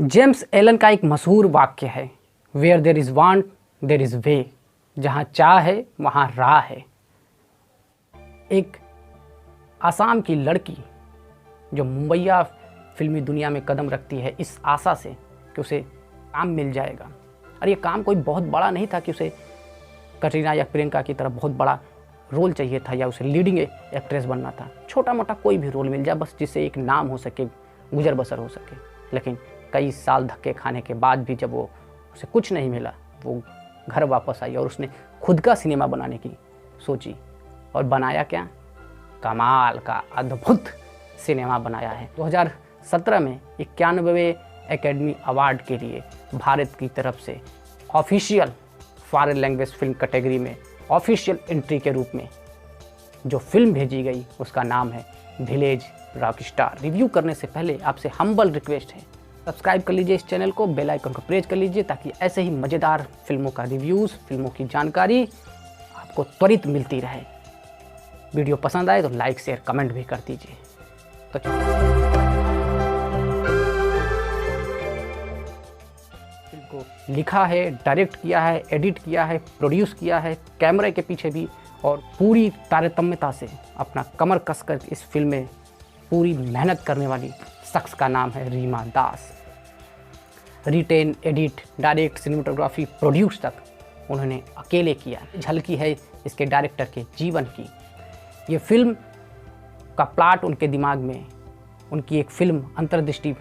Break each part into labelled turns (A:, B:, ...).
A: James Allen का एक मशहूर वाक्य है, where there is want there is way. जहाँ चाह है वहाँ राह है। एक आसाम की लड़की जो मुंबईया फिल्मी दुनिया में कदम रखती है इस आशा से कि उसे काम मिल जाएगा, और ये काम कोई बहुत बड़ा नहीं था कि उसे कटरीना या प्रियंका की तरह बहुत बड़ा रोल चाहिए था या उसे लीडिंग एक्ट्रेस बनना था। छोटा मोटा कोई भी रोल मिल जाए, बस जिससे एक नाम हो सके, गुजर बसर हो सके। लेकिन कई साल धक्के खाने के बाद भी जब वो उसे कुछ नहीं मिला, वो घर वापस आई और उसने खुद का सिनेमा बनाने की सोची और बनाया क्या, कमाल का अद्भुत सिनेमा बनाया है। 2017 में 91वें एकेडमी अवार्ड के लिए भारत की तरफ से official foreign language film category में ऑफिशियल एंट्री के रूप में जो फिल्म भेजी गई उसका नाम है विलेज रॉकस्टार। रिव्यू करने से पहले आपसे हम्बल रिक्वेस्ट है, सब्सक्राइब कर लीजिए इस चैनल को, बेल आइकन को प्रेस कर लीजिए ताकि ऐसे ही मज़ेदार फिल्मों का रिव्यूज़, फिल्मों की जानकारी आपको त्वरित मिलती रहे। वीडियो पसंद आए तो लाइक शेयर कमेंट भी कर दीजिए। तो फिल्म को लिखा है, डायरेक्ट किया है, एडिट किया है, प्रोड्यूस किया है, कैमरे के पीछे भी और पूरी तारतम्यता से अपना कमर कसकर इस फिल्म में पूरी मेहनत करने वाली शख्स का नाम है Rima Das. Written, edit, direct, cinematography, produce तक उन्होंने अकेले किया। झलकी है इसके डायरेक्टर के जीवन की। ये फिल्म का प्लाट उनके दिमाग में उनकी एक फिल्म अंतर्दृष्टि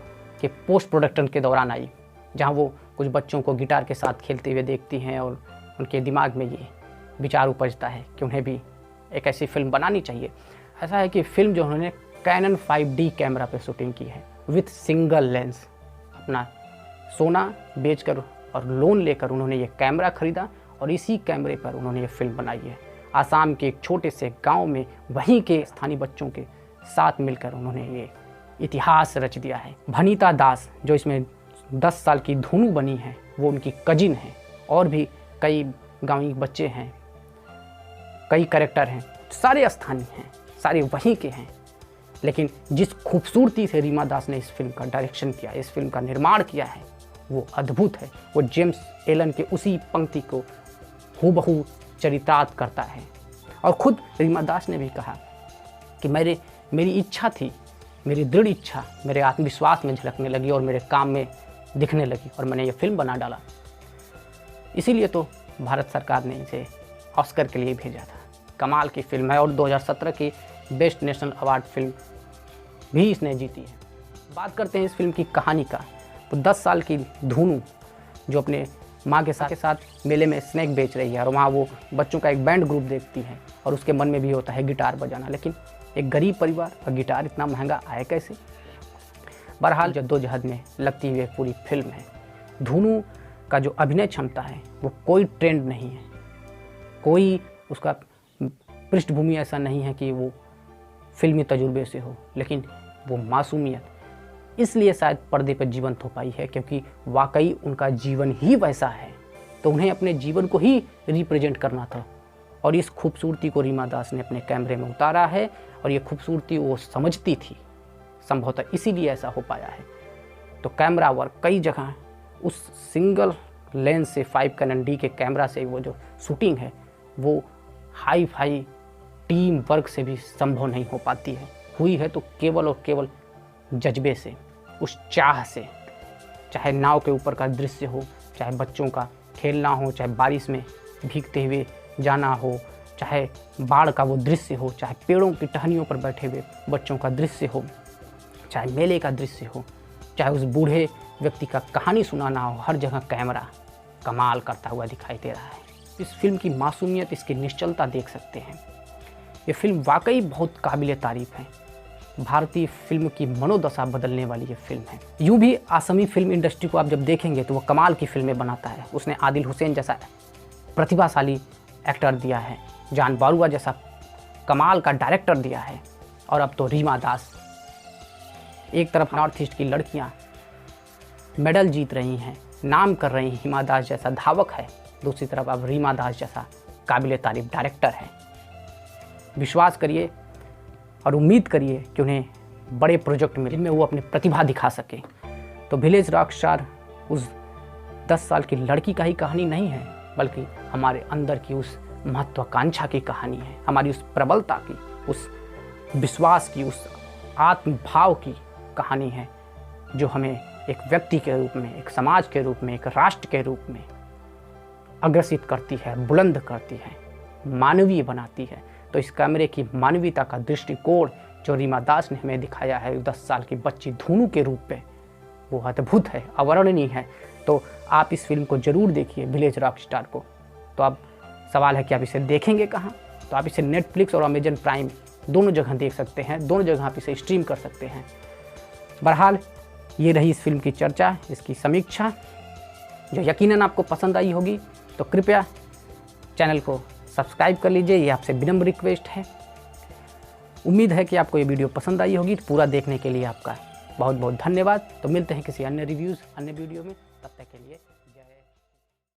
A: के पोस्ट प्रोडक्शन के दौरान आई, जहाँ वो कुछ बच्चों को गिटार के साथ खेलते हुए देखती हैं और उनके दिमाग में ये विचार उपजता है कि उन्हें भी एक ऐसी फिल्म बनानी चाहिए। ऐसा है कि फिल्म जो उन्होंने कैनन 5D कैमरा पे शूटिंग की है विथ सिंगल लेंस। अपना सोना बेचकर और लोन लेकर उन्होंने ये कैमरा खरीदा और इसी कैमरे पर उन्होंने ये फिल्म बनाई है। आसाम के एक छोटे से गांव में वहीं के स्थानीय बच्चों के साथ मिलकर उन्होंने ये इतिहास रच दिया है। भनीता दास जो इसमें 10 साल की धुनू बनी है, वो उनकी कजिन है। और भी कई गाँवी बच्चे हैं, कई कैरेक्टर हैं, सारे स्थानीय हैं, सारे वहीं के हैं। लेकिन जिस खूबसूरती से रीमा दास ने इस फिल्म का डायरेक्शन किया, इस फिल्म का निर्माण किया है, वो अद्भुत है। वो जेम्स एलन के उसी पंक्ति को हूबहू चरितार्थ करता है। और खुद रीमा दास ने भी कहा कि मेरी इच्छा थी, मेरी दृढ़ इच्छा मेरे आत्मविश्वास में झलकने लगी और मेरे काम में दिखने लगी और मैंने ये फिल्म बना डाला। इसीलिए तो भारत सरकार ने इसे ऑस्कर के लिए भेजा था। कमाल की फिल्म है और 2017 की बेस्ट नेशनल अवार्ड फिल्म भी इसने जीती है। बात करते हैं इस फिल्म की कहानी का। तो 10 साल की धुनू जो अपने माँ के साथ मेले में स्नैक बेच रही है और वहाँ वो बच्चों का एक बैंड ग्रुप देखती है और उसके मन में भी होता है गिटार बजाना, लेकिन एक गरीब परिवार और गिटार इतना महंगा आए कैसे। बहरहाल जद्दोजहद में लगती हुई पूरी फिल्म है। धुनू का जो अभिनय क्षमता है वो कोई ट्रेंड नहीं है, कोई उसका पृष्ठभूमि ऐसा नहीं है कि वो फिल्मी तजुर्बे से हो, लेकिन वो मासूमियत इसलिए शायद पर्दे पर जीवंत हो पाई है क्योंकि वाकई उनका जीवन ही वैसा है, तो उन्हें अपने जीवन को ही रिप्रेजेंट करना था। और इस खूबसूरती को रीमा दास ने अपने कैमरे में उतारा है और ये खूबसूरती वो समझती थी, संभवतः इसीलिए ऐसा हो पाया है। तो कैमरा वर्क कई जगह उस सिंगल लेंस से 5 कैनन D के कैमरा से वो जो शूटिंग है वो हाई फाई टीम वर्क से भी संभव नहीं हो पाती है। हुई है तो केवल और केवल जज्बे से, उस चाह से। चाहे नाव के ऊपर का दृश्य हो, चाहे बच्चों का खेलना हो, चाहे बारिश में भीगते हुए जाना हो, चाहे बाढ़ का वो दृश्य हो, चाहे पेड़ों की टहनियों पर बैठे हुए बच्चों का दृश्य हो, चाहे मेले का दृश्य हो, चाहे उस बूढ़े व्यक्ति का कहानी सुनाना हो, हर जगह कैमरा कमाल करता हुआ दिखाई दे रहा है। इस फिल्म की मासूमियत, इसकी निश्चलता देख सकते हैं। ये फिल्म वाकई बहुत काबिल तारीफ़ है। भारतीय फिल्म की मनोदशा बदलने वाली ये फिल्म है। यूँ भी आसामी फिल्म इंडस्ट्री को आप जब देखेंगे तो वो कमाल की फिल्में बनाता है। उसने आदिल हुसैन जैसा प्रतिभाशाली एक्टर दिया है, जान बारुआ जैसा कमाल का डायरेक्टर दिया है, और अब तो रीमा दास। एक तरफ नॉर्थ ईस्ट की लड़कियाँ मेडल जीत रही हैं, नाम कर रही हैं, हिमा दास जैसा धावक है, दूसरी तरफ अब रीमा दास जैसा काबिल तारीफ डायरेक्टर है। विश्वास करिए और उम्मीद करिए कि उन्हें बड़े प्रोजेक्ट में जिनमें वो अपनी प्रतिभा दिखा सके। तो विलेज रॉक स्टार उस 10 साल की लड़की का ही कहानी नहीं है, बल्कि हमारे अंदर की उस महत्वाकांक्षा की कहानी है, हमारी उस प्रबलता की, उस विश्वास की, उस आत्मभाव की कहानी है, जो हमें एक व्यक्ति के रूप में, एक समाज के रूप में, एक राष्ट्र के रूप में अग्रसित करती है, बुलंद करती है, मानवीय बनाती है। तो इस कैमरे की मानवीयता का दृष्टिकोण जो रीमा दास ने हमें दिखाया है 10 साल की बच्ची धुनु के रूप में, वो अद्भुत है, अवर्णनीय है। तो आप इस फिल्म को ज़रूर देखिए, विलेज रॉक स्टार को। तो अब सवाल है कि आप इसे देखेंगे कहाँ? तो आप इसे नेटफ्लिक्स और अमेजन प्राइम दोनों जगह देख सकते हैं, दोनों जगह आप इसे स्ट्रीम कर सकते हैं। बहरहाल ये रही इस फिल्म की चर्चा, इसकी समीक्षा, जो यकीनन आपको पसंद आई होगी। तो कृपया चैनल को सब्सक्राइब कर लीजिए, ये आपसे विनम्र रिक्वेस्ट है। उम्मीद है कि आपको ये वीडियो पसंद आई होगी। पूरा देखने के लिए आपका बहुत बहुत धन्यवाद। तो मिलते हैं किसी अन्य रिव्यूज़, अन्य वीडियो में। तब तक के लिए जय